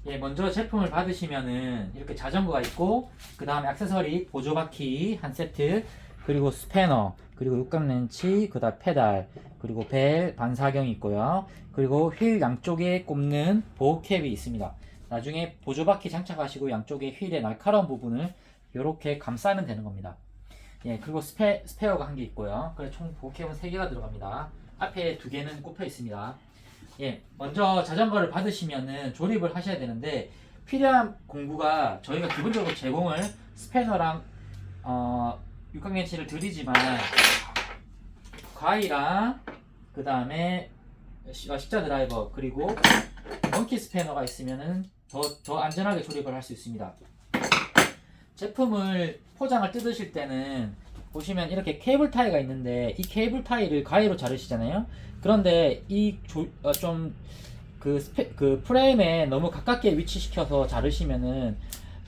예, 먼저 제품을 받으시면은 이렇게 자전거가 있고, 그 다음에 액세서리, 보조바퀴 한 세트, 그리고 스패너, 그리고 육각 렌치, 그 다음 페달, 그리고 벨, 반사경이 있고요. 그리고 휠 양쪽에 꼽는 보호캡이 있습니다. 나중에 보조바퀴 장착하시고 양쪽에 휠의 날카로운 부분을 이렇게 감싸면 되는 겁니다. 예, 그리고 스페어가 한 개 있고요. 그래 총 보호캡은 3개가 들어갑니다. 앞에 2개는 꼽혀 있습니다. 예, 먼저 자전거를 받으시면은 조립을 하셔야 되는데, 필요한 공구가 저희가 기본적으로 제공을 스패너랑 육각렌치를 드리지만, 가위랑 그 다음에 십자 드라이버, 그리고 먼키 스패너가 있으면은 더 안전하게 조립을 할 수 있습니다. 제품을 포장을 뜯으실 때는 보시면 이렇게 케이블 타이가 있는데, 이 케이블 타이를 가위로 자르시잖아요. 그런데 그 프레임에 너무 가깝게 위치시켜서 자르시면은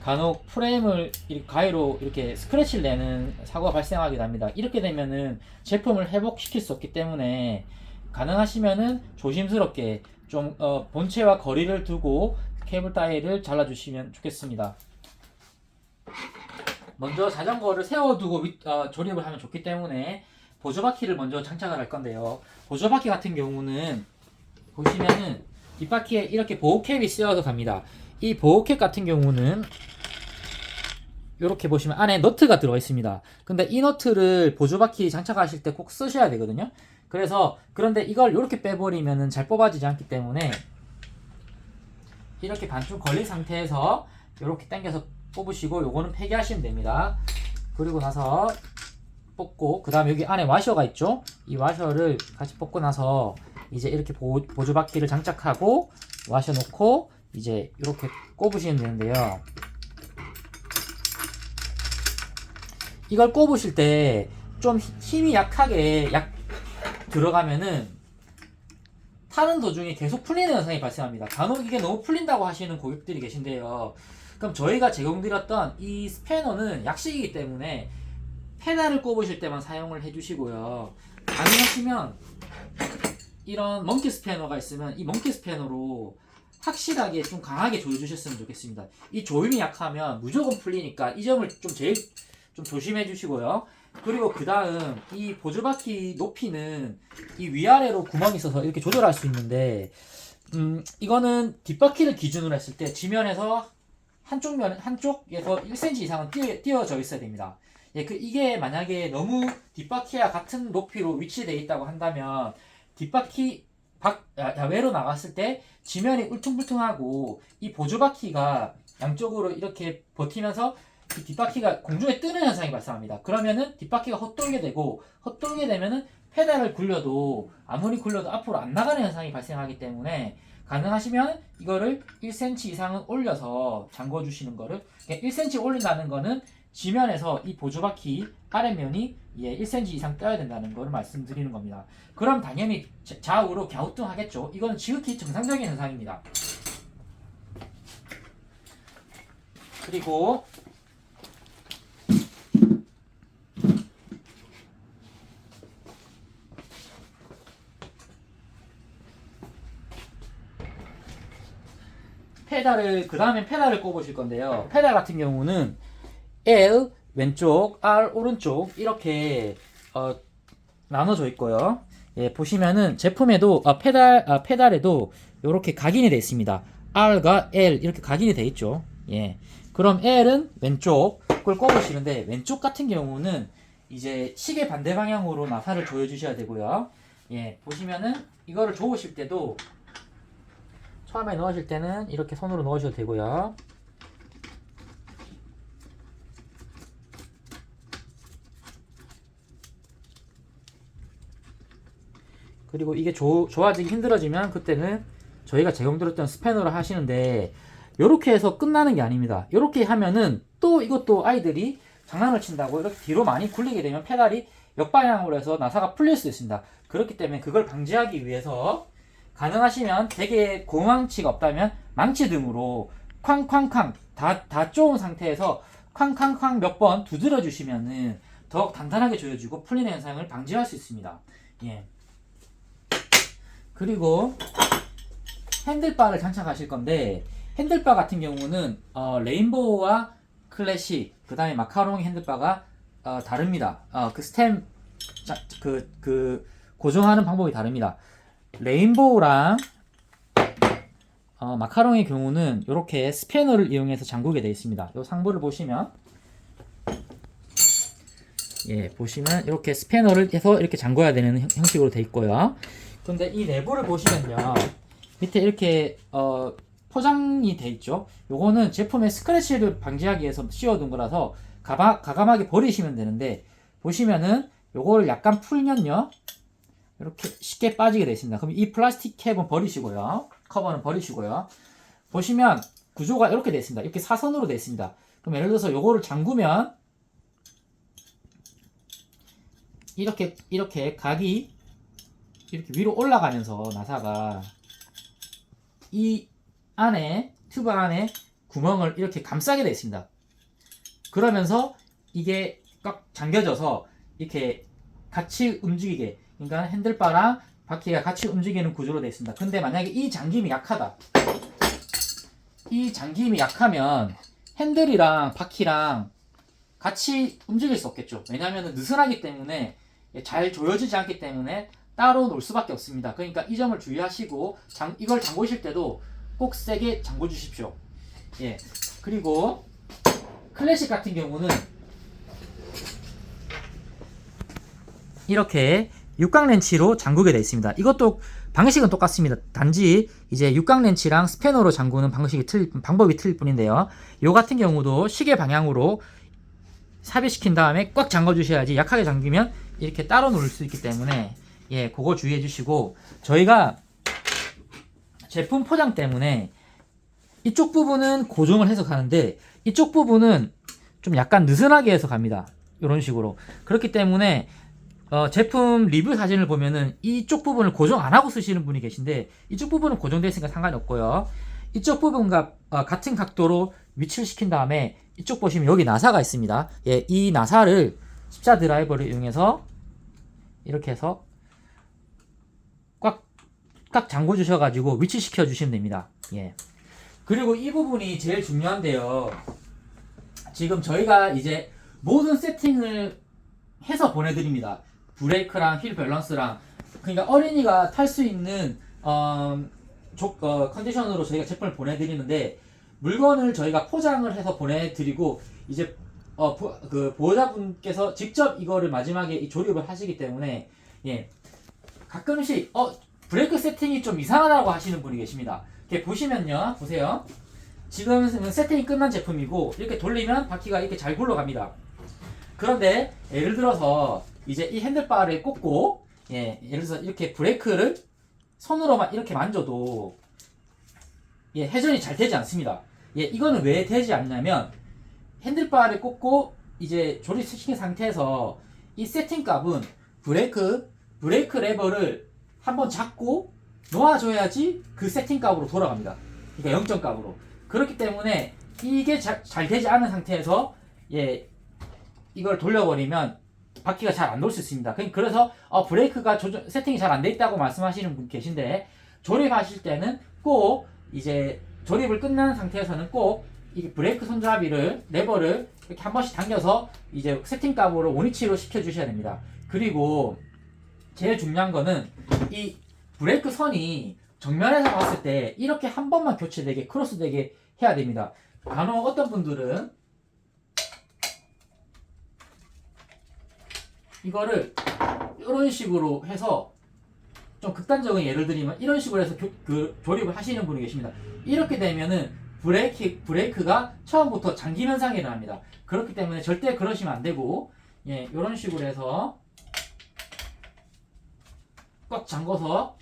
간혹 프레임을 가위로 이렇게 스크래치를 내는 사고가 발생하게 됩니다. 이렇게 되면은 제품을 회복시킬 수 없기 때문에, 가능하시면은 조심스럽게 좀 본체와 거리를 두고 케이블 타이를 잘라주시면 좋겠습니다. 먼저 자전거를 세워두고 조립을 하면 좋기 때문에 보조바퀴를 먼저 장착을 할 건데요. 보조바퀴 같은 경우는 보시면은 뒷바퀴에 이렇게 보호캡이 쓰여서 갑니다. 이 보호캡 같은 경우는 이렇게 보시면 안에 너트가 들어가 있습니다. 근데 이 너트를 보조바퀴 장착하실 때 꼭 쓰셔야 되거든요. 그런데 이걸 이렇게 빼버리면은 잘 뽑아지지 않기 때문에, 이렇게 반쯤 걸린 상태에서 이렇게 당겨서 뽑으시고, 요거는 폐기하시면 됩니다. 그리고 나서 뽑고, 그 다음에 여기 안에 와셔가 있죠. 이 와셔를 같이 뽑고 나서 이제 이렇게 보조바퀴를 장착하고 와셔 놓고 이제 이렇게 꼽으시면 되는데요. 이걸 꼽으실 때 좀 힘이 약하게 들어가면은 타는 도중에 계속 풀리는 현상이 발생합니다. 간혹 이게 너무 풀린다고 하시는 고객들이 계신데요. 그럼 저희가 제공드렸던 이 스패너는 약식이기 때문에 페달을 꼽으실 때만 사용을 해주시고요. 가능하시면 이런 먼키 스패너가 있으면 이 먼키 스패너로 확실하게 좀 강하게 조여주셨으면 좋겠습니다. 이 조임이 약하면 무조건 풀리니까 이 점을 제일 조심해 주시고요. 그리고 그 다음 이 보조바퀴 높이는 이 위아래로 구멍이 있어서 이렇게 조절할 수 있는데, 이거는 뒷바퀴를 기준으로 했을 때 지면에서 한쪽에서 1cm 이상은 띄어져 있어야 됩니다. 예, 이게 만약에 너무 뒷바퀴와 같은 높이로 위치되어 있다고 한다면, 뒷바퀴 외로 나갔을 때 지면이 울퉁불퉁하고 이 보조바퀴가 양쪽으로 이렇게 버티면서 이 뒷바퀴가 공중에 뜨는 현상이 발생합니다. 그러면은 뒷바퀴가 헛돌게 되고, 헛돌게 되면은 페달을 굴려도 아무리 굴려도 앞으로 안 나가는 현상이 발생하기 때문에, 가능하시면 이거를 1cm 이상은 올려서 잠궈 주시는 거를, 1cm 올린다는 거는 지면에서 이 보조바퀴 아랫면이 1cm 이상 떠야 된다는 걸 말씀드리는 겁니다. 그럼 당연히 좌우로 갸우뚱하겠죠. 이거는 지극히 정상적인 현상입니다. 그리고 그 다음에 페달을 꼽으실 건데요. 페달 같은 경우는 L 왼쪽, R 오른쪽 이렇게 나눠져 있고요. 예, 보시면은 제품에도 페달에도 이렇게 각인이 되어 있습니다. R과 L 이렇게 각인이 되어 있죠. 예. 그럼 L은 왼쪽 걸 꼽으시는데, 왼쪽 같은 경우는 이제 시계 반대 방향으로 나사를 조여 주셔야 되고요. 예, 보시면은 이거를 조으실 때도 처음에 넣으실 때는 이렇게 손으로 넣으셔도 되고요. 그리고 이게 좋아지기 힘들어지면 그때는 저희가 제공드렸던 스패너를 하시는데, 요렇게 해서 끝나는 게 아닙니다. 요렇게 하면은 또 이것도 아이들이 장난을 친다고 이렇게 뒤로 많이 굴리게 되면 페달이 역방향으로 해서 나사가 풀릴 수 있습니다. 그렇기 때문에 그걸 방지하기 위해서 가능하시면 되게 고망치가 없다면 망치 등으로 쾅쾅쾅 다 쪼은 상태에서 쾅쾅쾅 몇 번 두드려 주시면은 더욱 단단하게 조여주고 풀리는 현상을 방지할 수 있습니다. 예. 그리고 핸들바를 장착하실 건데, 핸들바 같은 경우는 레인보우와 클래식, 그 다음에 마카롱 핸들바가 다릅니다. 그 스템 고정하는 방법이 다릅니다. 레인보우랑 마카롱의 경우는 이렇게 스패너를 이용해서 잠그게 되어 있습니다. 이 상부를 보시면 보시면 이렇게 스패너를 해서 이렇게 잠궈야 되는 형식으로 되어 있고요. 근데 이 내부를 보시면요, 밑에 이렇게 포장이 되어 있죠. 요거는 제품의 스크래치를 방지하기 위해서 씌워둔 거라서 가감하게 버리시면 되는데, 보시면은 요거를 약간 풀면요, 이렇게 쉽게 빠지게 되어 있습니다. 그럼 이 플라스틱 캡은 버리시고요, 커버는 버리시고요. 보시면 구조가 이렇게 되어 있습니다. 이렇게 사선으로 되어 있습니다. 그럼 예를 들어서 요거를 잠그면 이렇게 각이 이렇게 위로 올라가면서 나사가 이 안에, 튜브 안에 구멍을 이렇게 감싸게 되어 있습니다. 그러면서 이게 꽉 잠겨져서 이렇게 같이 움직이게, 그러니까 핸들바랑 바퀴가 같이 움직이는 구조로 되어 있습니다. 근데 만약에 이 잠김이 약하다, 이 잠김이 약하면 핸들이랑 바퀴랑 같이 움직일 수 없겠죠. 왜냐하면 느슨하기 때문에, 잘 조여지지 않기 때문에 따로 놓을 수밖에 없습니다. 그러니까 이 점을 주의하시고 이걸 잠그실 때도 꼭 세게 잠궈 주십시오. 그리고 클래식 같은 경우는 이렇게 육각 렌치로 잠그게 되어 있습니다. 이것도 방식은 똑같습니다. 단지 이제 육각 렌치랑 스패너로 잠그는 방법이 틀릴 뿐인데요. 요 같은 경우도 시계 방향으로 삽입시킨 다음에 꽉 잠궈 주셔야지, 약하게 잠기면 이렇게 따로 놓을 수 있기 때문에 그거 주의해 주시고, 저희가 제품 포장 때문에 이쪽 부분은 고정을 해서 가는데 이쪽 부분은 좀 약간 느슨하게 해서 갑니다. 이런 식으로. 그렇기 때문에 제품 리뷰 사진을 보면은 이쪽 부분을 고정 안 하고 쓰시는 분이 계신데, 이쪽 부분은 고정되어 있으니까 상관이 없고요. 이쪽 부분과 같은 각도로 위치를 시킨 다음에 이쪽 보시면 여기 나사가 있습니다. 이 나사를 십자 드라이버를 이용해서 이렇게 해서 꽉 잠궈 주셔가지고 위치시켜 주시면 됩니다. 그리고 이 부분이 제일 중요한데요. 지금 저희가 이제 모든 세팅을 해서 보내드립니다. 브레이크랑 휠 밸런스랑, 그러니까 어린이가 탈 수 있는 컨디션으로 저희가 제품을 보내드리는데, 물건을 저희가 포장을 해서 보내드리고 이제 보호자분께서 직접 이거를 마지막에 이 조립을 하시기 때문에, 가끔씩 브레이크 세팅이 좀 이상하다고 하시는 분이 계십니다. 이렇게 보시면요, 보세요. 지금 세팅이 끝난 제품이고 이렇게 돌리면 바퀴가 이렇게 잘 굴러갑니다. 그런데 예를 들어서 이제 이 핸들바를 꽂고, 예를 들어서 이렇게 브레이크를 손으로만 이렇게 만져도 회전이 잘 되지 않습니다. 이거는 왜 되지 않냐면, 핸들바를 꽂고 이제 조립시킨 상태에서 이 세팅 값은 브레이크 레버를 한번 잡고 놓아줘야지 그 세팅 값으로 돌아갑니다. 그러니까 0점 값으로. 그렇기 때문에 이게 잘 되지 않은 상태에서 이걸 돌려버리면 바퀴가 잘 안 돌 수 있습니다. 그래서 브레이크가 세팅이 잘 안 돼 있다고 말씀하시는 분 계신데, 조립하실 때는 꼭 이제 조립을 끝난 상태에서는 꼭 이 브레이크 손잡이를, 레버를 이렇게 한 번씩 당겨서 이제 세팅 값으로 원위치로 시켜주셔야 됩니다. 그리고 제일 중요한 거는 이 브레이크 선이 정면에서 봤을 때 이렇게 한 번만 교체되게, 크로스되게 해야 됩니다. 간혹 어떤 분들은 이거를 이런 식으로 해서, 좀 극단적인 예를 들면 이런 식으로 해서 조립을 하시는 분이 계십니다. 이렇게 되면은 브레이크가 처음부터 잠김 현상이 일어납니다. 그렇기 때문에 절대 그러시면 안 되고, 이런 식으로 해서 꽉 잠궈서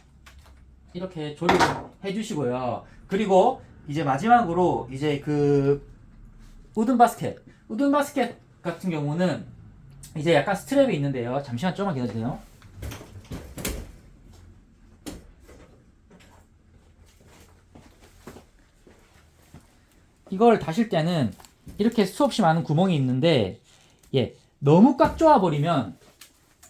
이렇게 조립을 해주시고요. 그리고 이제 마지막으로 이제 우든 바스켓 같은 경우는 이제 약간 스트랩이 있는데요. 잠시만 조금만 기다려주세요. 이걸 다실 때는 이렇게 수없이 많은 구멍이 있는데, 너무 꽉 조아버리면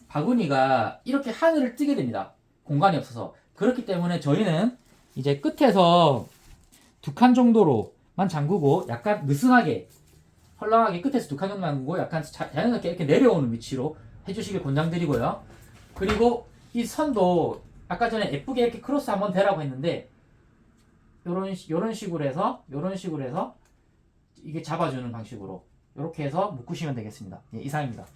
바구니가 이렇게 하늘을 뜨게 됩니다. 공간이 없어서. 그렇기 때문에 저희는 이제 끝에서 두 칸 정도로만 잠그고 약간 느슨하게 헐렁하게 끝에서 두 칸 정도 잠그고 약간 자연스럽게 이렇게 내려오는 위치로 해주시길 권장드리고요. 그리고 이 선도 아까 전에 예쁘게 이렇게 크로스 한번 대라고 했는데 요런 식으로 해서 이게 잡아주는 방식으로 이렇게 해서 묶으시면 되겠습니다. 예, 이상입니다.